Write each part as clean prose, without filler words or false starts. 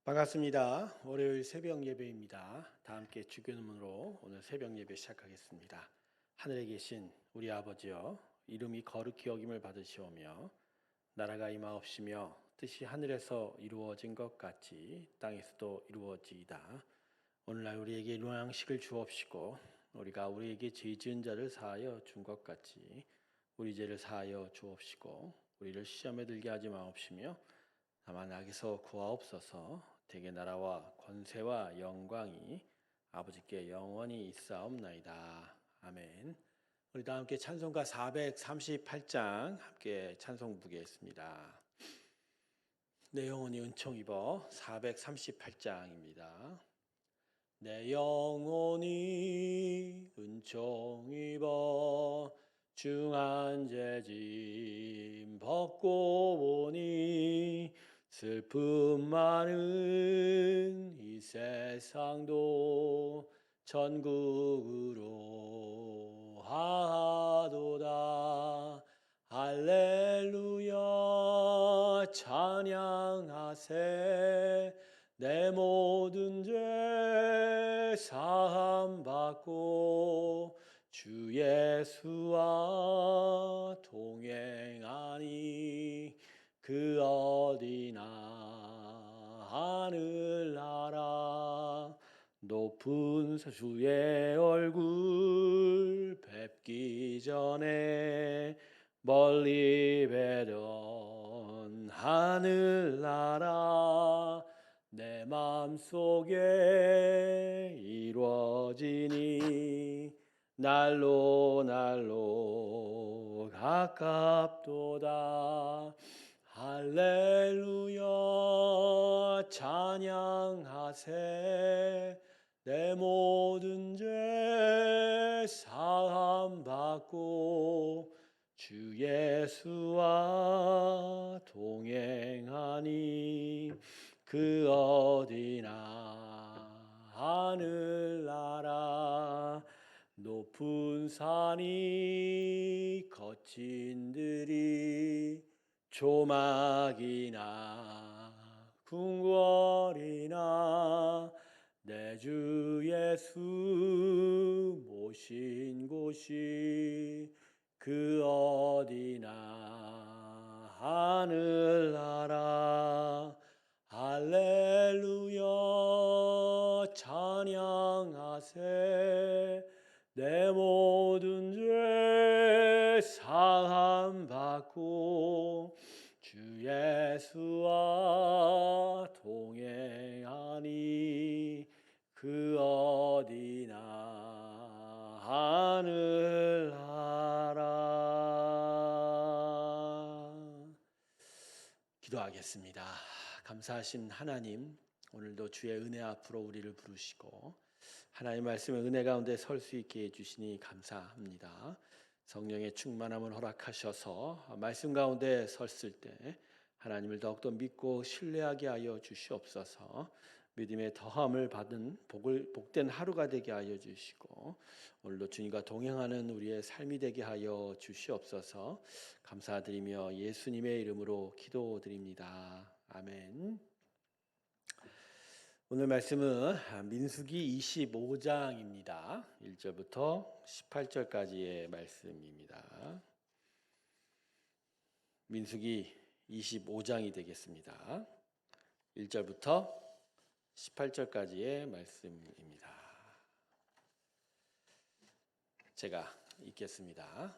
반갑습니다. 월요일 새벽 예배입니다. 다 함께 주기도문으로 오늘 새벽 예배 시작하겠습니다. 하늘에 계신 우리 아버지여, 이름이 거룩히 여김을 받으시오며 나라가 임하옵시며 뜻이 하늘에서 이루어진 것 같이 땅에서도 이루어지이다. 오늘날 우리에게 일용할 양식을 주옵시고 우리가 우리에게 죄 지은 자를 사하여 준 것 같이 우리 죄를 사하여 주옵시고 우리를 시험에 들게 하지 마옵시며 다만 악에서 구하옵소서. 대개 나라와 권세와 영광이 아버지께 영원히 있사옵나이다. 아멘. 우리 다 함께 찬송가 438장 함께 찬송 부르겠습니다. 내 영혼이 은총 입어 438장입니다. 내 영혼이 은총 입어 중한 죄짐 벗고 보니 슬픔 많은 이 세상도 천국으로 하도다. 할렐루야 찬양하세. 내 모든 죄 사함 받고 주 예수와 동행하니 그 어디나 하늘나라. 높은 주의 얼굴 뵙기 전에 멀리 뵈던 하늘나라. 내 맘속에 이루어지니 날로 가깝도다. 할렐루야 찬양하세. 내 모든 죄 사함 받고 주 예수와 동행하니 그 어디나 하늘나라. 높은 산이 거친 들이 조막이나 궁궐이나 내 주 예수 모신 곳이 그 어디나 하늘나라. 할렐루야 찬양하세. 내 모든 죄 사함 받고 주 예수와 동행하니 그 어디나 하늘나라. 기도하겠습니다. 감사하신 하나님, 오늘도 주의 은혜 앞으로 우리를 부르시고 하나님 말씀의 은혜 가운데 설 수 있게 해주시니 감사합니다. 성령의 충만함을 허락하셔서 말씀 가운데 섰을 때 하나님을 더욱더 믿고 신뢰하게 하여 주시옵소서. 믿음의 더함을 받은 복된 하루가 되게 하여 주시고 오늘도 주님과 동행하는 우리의 삶이 되게 하여 주시옵소서. 감사드리며 예수님의 이름으로 기도드립니다. 아멘. 오늘 말씀은 민수기 25장입니다. 1절부터 18절까지의 말씀입니다. 민수기 25장이 되겠습니다. 1절부터 18절까지의 말씀입니다. 제가 읽겠습니다.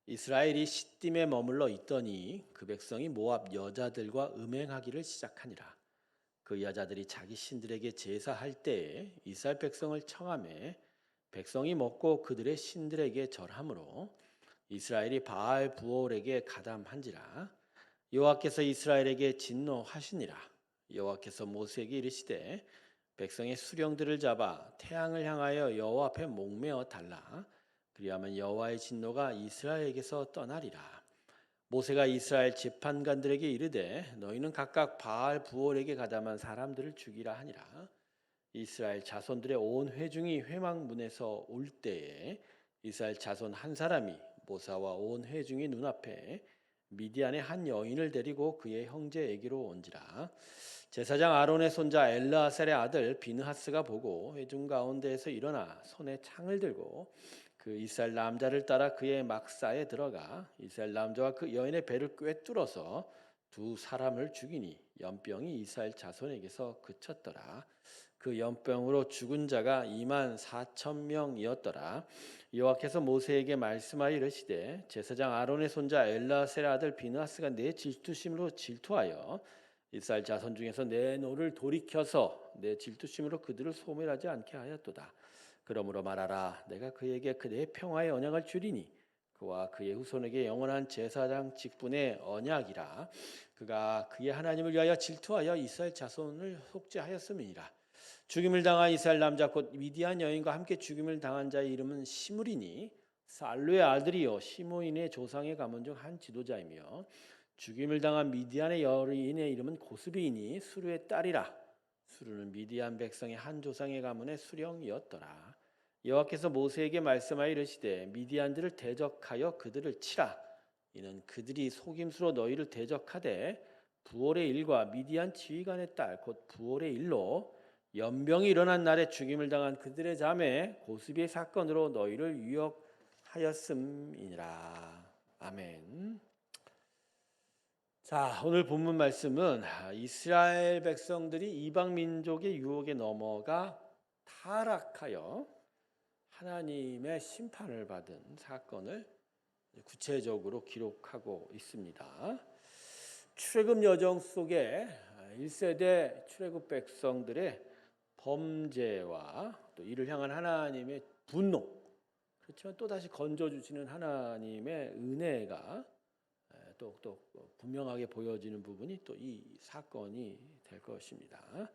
이스라엘이 시딤에 머물러 있더니 그 백성이 모압 여자들과 음행하기를 시작하니라. 그 여자들이 자기 신들에게 제사할 때에 이스라엘 백성을 청하매 백성이 먹고 그들의 신들에게 절하므로 이스라엘이 바알 부올에게 가담한지라. 여호와께서 이스라엘에게 진노하시니라. 여호와께서 모세에게 이르시되 백성의 수령들을 잡아 태양을 향하여 여호와 앞에 목매어 달라. 그리하면 여호와의 진노가 이스라엘에게서 떠나리라. 모세가 이스라엘 재판관들에게 이르되 너희는 각각 바알 부올에게 가담한 사람들을 죽이라 하니라. 이스라엘 자손들의 온 회중이 회막문에서 올 때에 이스라엘 자손 한 사람이 모세와 온 회중이 눈앞에 미디안의 한 여인을 데리고 그의 형제에게로 온지라. 제사장 아론의 손자 엘르아살의 아들 비느하스가 보고 회중 가운데에서 일어나 손에 창을 들고 그 이스라엘 남자를 따라 그의 막사에 들어가 이스라엘 남자와 그 여인의 배를 꿰뚫어서 두 사람을 죽이니 연병이 이스라엘 자손에게서 그쳤더라. 그 연병으로 죽은 자가 2만 4천 명이었더라. 여호와께서 모세에게 말씀하여 이르시되 제사장 아론의 손자 엘르아살의 아들 비느하스가 내 질투심으로 질투하여 이스라엘 자손 중에서 내 노를 돌이켜서 내 질투심으로 그들을 소멸하지 않게 하였도다. 그러므로 말하라. 내가 그에게 그의 평화의 언약을 주리니 그와 그의 후손에게 영원한 제사장 직분의 언약이라. 그가 그의 하나님을 위하여 질투하여 이스라엘 자손을 속죄하였음이니라. 죽임을 당한 이스라엘 남자 곧 미디안 여인과 함께 죽임을 당한 자의 이름은 시므리니 살루의 아들이요 시므인의 조상의 가문 중 한 지도자이며 죽임을 당한 미디안의 여인의 이름은 고스비이니 수르의 딸이라. 수르는 미디안 백성의 한 조상의 가문의 수령이었더라. 여호와께서 모세에게 말씀하여 이르시되 미디안들을 대적하여 그들을 치라. 이는 그들이 속임수로 너희를 대적하되 부올의 일과 미디안 지휘관의 딸 곧 부올의 일로 연병이 일어난 날에 죽임을 당한 그들의 자매 고스비의 사건으로 너희를 유혹하였음이니라. 아멘. 자, 오늘 본문 말씀은 이스라엘 백성들이 이방 민족의 유혹에 넘어가 타락하여 하나님의 심판을 받은 사건을 구체적으로 기록하고 있습니다. 출애굽 여정 속에 1세대 출애굽 백성들의 범죄와 또 이를 향한 하나님의 분노, 그렇지만 또다시 건져주시는 하나님의 은혜가 또 분명하게 보여지는 부분이 또 이 사건이 될 것입니다.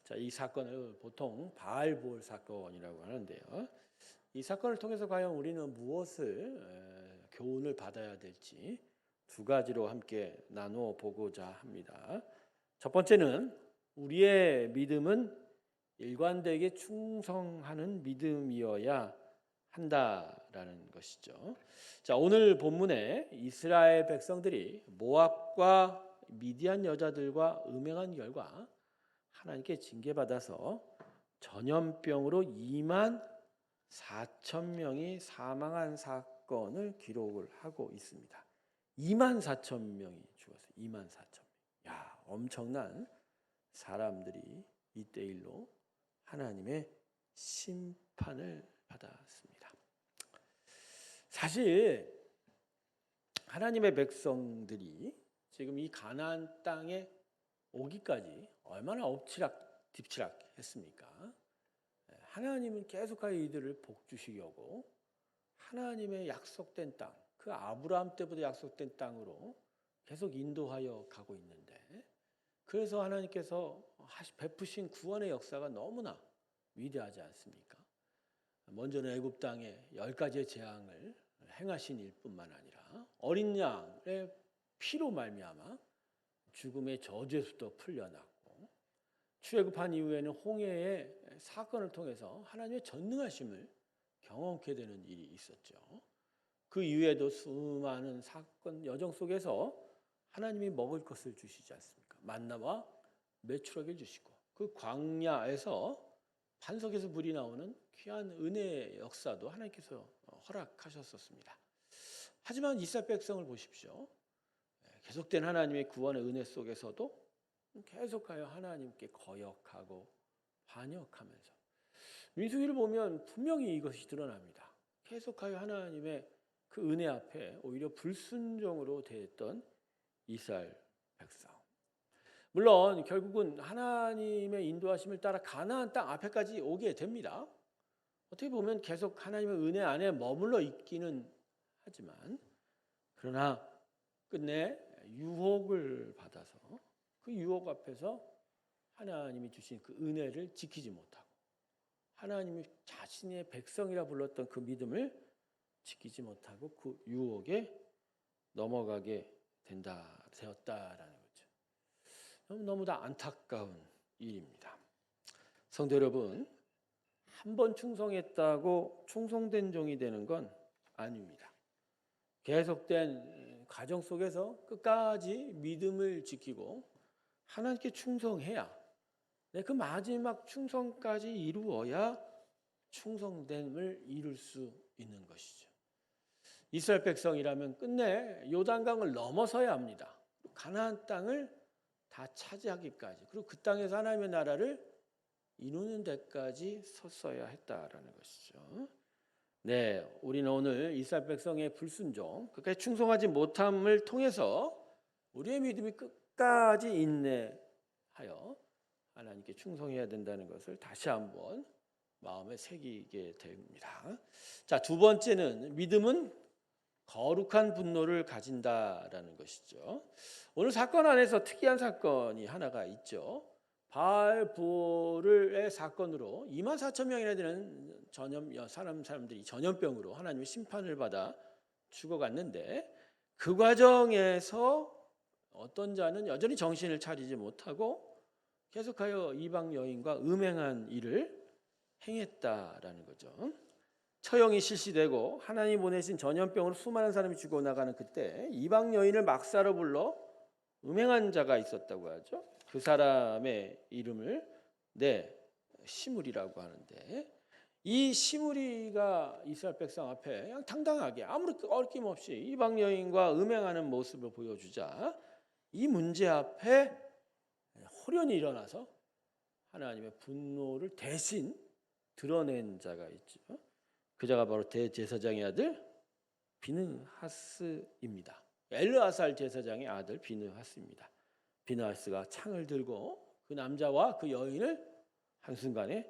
자, 이 사건을 보통 바알보올 사건이라고 하는데요. 이 사건을 통해서 과연 우리는 무엇을 교훈을 받아야 될지 두 가지로 함께 나누어 보고자 합니다. 첫 번째는 우리의 믿음은 일관되게 충성하는 믿음이어야 한다라는 것이죠. 자, 오늘 본문에 이스라엘 백성들이 모압과 미디안 여자들과 음행한 결과 하나님께 징계받아서 전염병으로 2만 4천 명이 사망한 사건을 기록을 하고 있습니다. 2만 4천 명이 죽었어요. 2만 4천 명. 야, 엄청난 사람들이 이때일로 하나님의 심판을 받았습니다. 사실 하나님의 백성들이 지금 이 가나안 땅에 오기까지 얼마나 엎치락 뒤치락 했습니까? 하나님은 계속하여 이들을 복주시려고 하나님의 약속된 땅, 그 아브라함 때부터 약속된 땅으로 계속 인도하여 가고 있는데, 그래서 하나님께서 베푸신 구원의 역사가 너무나 위대하지 않습니까? 먼저는 애굽 땅에 10가지의 재앙을 행하신 일뿐만 아니라 어린 양의 피로 말미암아 죽음의 저주에서도 풀려났고, 출애굽한 이후에는 홍해의 사건을 통해서 하나님의 전능하심을 경험하게 되는 일이 있었죠. 그 이후에도 수많은 사건 여정 속에서 하나님이 먹을 것을 주시지 않습니까? 만나와 메추라기를 주시고, 그 광야에서 반석에서 불이 나오는 귀한 은혜의 역사도 하나님께서 허락하셨었습니다. 하지만 이스라엘 백성을 보십시오. 계속된 하나님의 구원의 은혜 속에서도 계속하여 하나님께 거역하고 반역하면서, 민수기를 보면 분명히 이것이 드러납니다. 계속하여 하나님의 그 은혜 앞에 오히려 불순종으로 대했던 이스라엘 백성. 물론 결국은 하나님의 인도하심을 따라 가나안 땅 앞에까지 오게 됩니다. 어떻게 보면 계속 하나님의 은혜 안에 머물러 있기는 하지만, 그러나 끝내 유혹을 받아서 그 유혹 앞에서 하나님이 주신 그 은혜를 지키지 못하고 하나님이 자신의 백성이라 불렀던 그 믿음을 지키지 못하고 그 유혹에 넘어가게 되었다라는 거죠. 너무 다 안타까운 일입니다. 성도 여러분, 한 번 충성했다고 충성된 종이 되는 건 아닙니다. 계속된 과정 속에서 끝까지 믿음을 지키고 하나님께 충성해야 그 마지막 충성까지 이루어야 충성됨을 이룰 수 있는 것이죠. 이스라엘 백성이라면 끝내 요단강을 넘어서야 합니다. 가나안 땅을 다 차지하기까지, 그리고 그 땅에서 하나님의 나라를 이루는 데까지 섰어야 했다라는 것이죠. 네, 우리는 오늘 이스라엘 백성의 불순종, 끝까지 충성하지 못함을 통해서 우리의 믿음이 끝까지 인내하여 하나님께 충성해야 된다는 것을 다시 한번 마음에 새기게 됩니다. 자, 두 번째는 믿음은 거룩한 분노를 가진다라는 것이죠. 오늘 사건 안에서 특이한 사건이 하나가 있죠. 바알보르의 사건으로 24,000명이나 되는 사람들이 전염병으로 하나님의 심판을 받아 죽어갔는데, 그 과정에서 어떤 자는 여전히 정신을 차리지 못하고 계속하여 이방 여인과 음행한 일을 행했다라는 거죠. 처형이 실시되고 하나님 보내신 전염병으로 수많은 사람이 죽어나가는 그때 이방 여인을 막사로 불러 음행한 자가 있었다고 하죠. 그 사람의 이름을 시므리라고 하는데, 이 시므리가 이스라엘 백성 앞에 그냥 당당하게 아무리 어김없이 이방 여인과 음행하는 모습을 보여주자 이 문제 앞에 호련히 일어나서 하나님의 분노를 대신 드러낸 자가 있죠. 그 자가 바로 대제사장의 아들 비느하스입니다. 엘르아살 제사장의 아들 비느하스입니다. 비느하스가 창을 들고 그 남자와 그 여인을 한순간에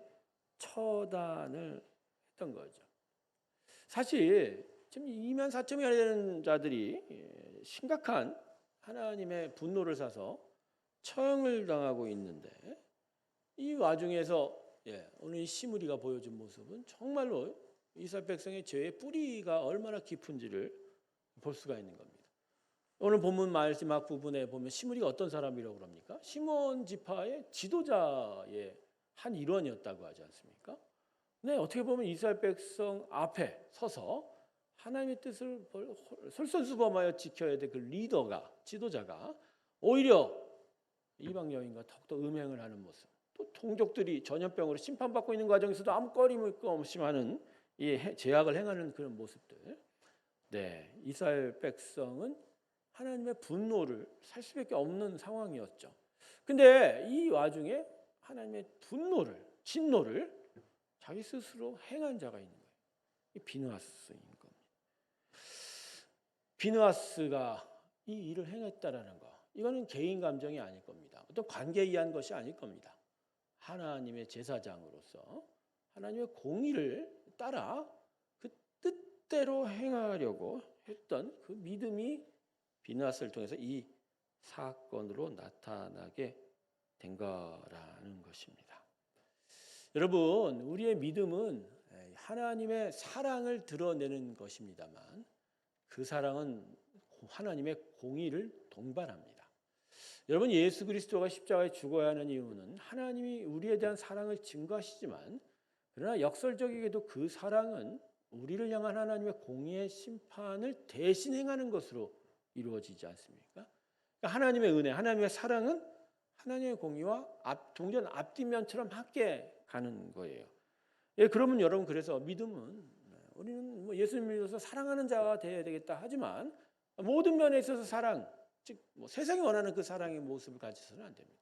처단을 했던 거죠. 사실 지금 24,000명이 되는 자들이 심각한 하나님의 분노를 사서 처형을 당하고 있는데, 이 와중에서 오늘 이 시므리가 보여준 모습은 정말로 이스라엘 백성의 죄의 뿌리가 얼마나 깊은지를 볼 수가 있는 겁니다. 오늘 본문 마지막 부분에 보면 시므리가 어떤 사람이라고 그럽니까? 시몬 지파의 지도자의 한 일원이었다고 하지 않습니까? 네, 어떻게 보면 이스라엘 백성 앞에 서서 하나님의 뜻을 솔선수범하여 지켜야 될 그 리더가, 지도자가 오히려 이방 여인과 더욱더 음행을 하는 모습, 또 동족들이 전염병으로 심판받고 있는 과정에서도 아무 꺼림없이 하는 이 죄악을 행하는 그런 모습들. 네, 이스라엘 백성은 하나님의 분노를 살 수밖에 없는 상황이었죠. 근데 이 와중에 하나님의 분노를, 진노를 자기 스스로 행한 자가 있는 거예요. 이 비느하스인 겁니다. 비느하스가 이 일을 행했다라는 거, 이거는 개인 감정이 아닐 겁니다. 어떤 관계에 의한 것이 아닐 겁니다. 하나님의 제사장으로서 하나님의 공의를 따라 그 뜻대로 행하려고 했던 그 믿음이 비느하스를 통해서 이 사건으로 나타나게 된 거라는 것입니다. 여러분, 우리의 믿음은 하나님의 사랑을 드러내는 것입니다만, 그 사랑은 하나님의 공의를 동반합니다. 여러분, 예수 그리스도가 십자가에 죽어야 하는 이유는 하나님이 우리에 대한 사랑을 증거하시지만, 그러나 역설적이게도 그 사랑은 우리를 향한 하나님의 공의의 심판을 대신 행하는 것으로 이루어지지 않습니까? 그러니까 하나님의 은혜, 하나님의 사랑은 하나님의 공의와 동전 앞뒷면처럼 함께 가는 거예요. 그러면 여러분, 그래서 믿음은, 우리는 예수님 믿어서 사랑하는 자가 되어야 되겠다 하지만 모든 면에 있어서 사랑, 즉 세상이 원하는 그 사랑의 모습을 가지서는 안 됩니다.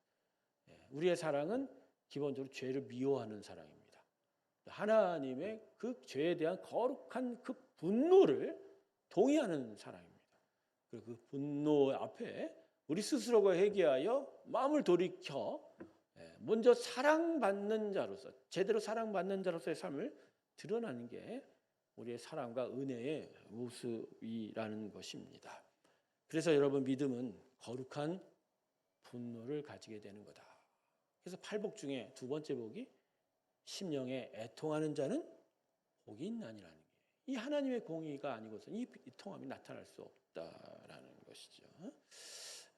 우리의 사랑은 기본적으로 죄를 미워하는 사랑입니다. 하나님의 그 죄에 대한 거룩한 그 분노를 동의하는 사랑입니다. 그리고 그 분노 앞에 우리 스스로가 회개하여 마음을 돌이켜 먼저 사랑받는 자로서, 제대로 사랑받는 자로서의 삶을 드러나는 게 우리의 사랑과 은혜의 모습이라는 것입니다. 그래서 여러분, 믿음은 거룩한 분노를 가지게 되는 거다. 그래서 팔복 중에 두 번째 복이 심령에 애통하는 자는 복이 있나니라는 게, 이 하나님의 공의가 아니고서 이 통함이 나타날 수 없다라는 것이죠.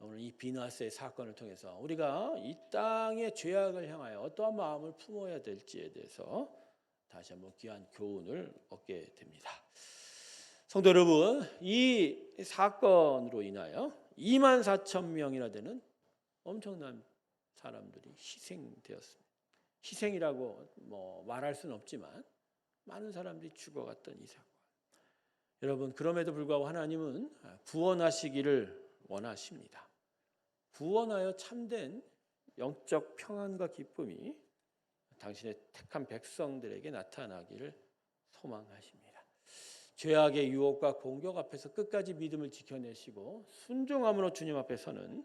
오늘 이 비느하스의 사건을 통해서 우리가 이 땅의 죄악을 향하여 어떠한 마음을 품어야 될지에 대해서 다시 한번 귀한 교훈을 얻게 됩니다. 성도 여러분, 이 사건으로 인하여 24,000명이나 되는 엄청난 사람들이 희생되었습니다. 희생이라고 말할 수는 없지만 많은 사람들이 죽어갔던 이 사건. 여러분, 그럼에도 불구하고 하나님은 구원하시기를 원하십니다. 구원하여 참된 영적 평안과 기쁨이 당신의 택한 백성들에게 나타나기를 소망하십니다. 죄악의 유혹과 공격 앞에서 끝까지 믿음을 지켜내시고 순종함으로 주님 앞에 서는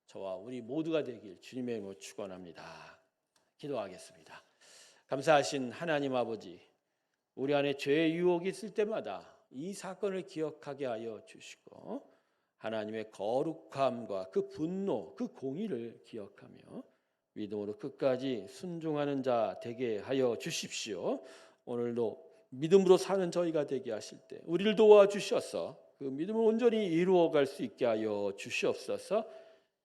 저와 우리 모두가 되길 주님의 이름으로 축원합니다. 기도하겠습니다. 감사하신 하나님 아버지, 우리 안에 죄의 유혹이 있을 때마다 이 사건을 기억하게 하여 주시고 하나님의 거룩함과 그 분노, 그 공의를 기억하며 믿음으로 끝까지 순종하는 자 되게 하여 주십시오. 오늘도 믿음으로 사는 저희가 되게 하실 때 우리를 도와주셔서 그 믿음을 온전히 이루어갈 수 있게 하여 주시옵소서.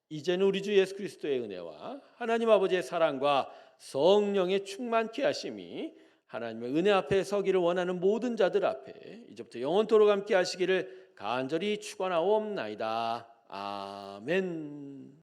이제는 우리 주 예수 그리스도의 은혜와 하나님 아버지의 사랑과 성령의 충만케 하심이 하나님의 은혜 앞에 서기를 원하는 모든 자들 앞에 이제부터 영원토록 함께 하시기를 간절히 축원하옵나이다. 아멘.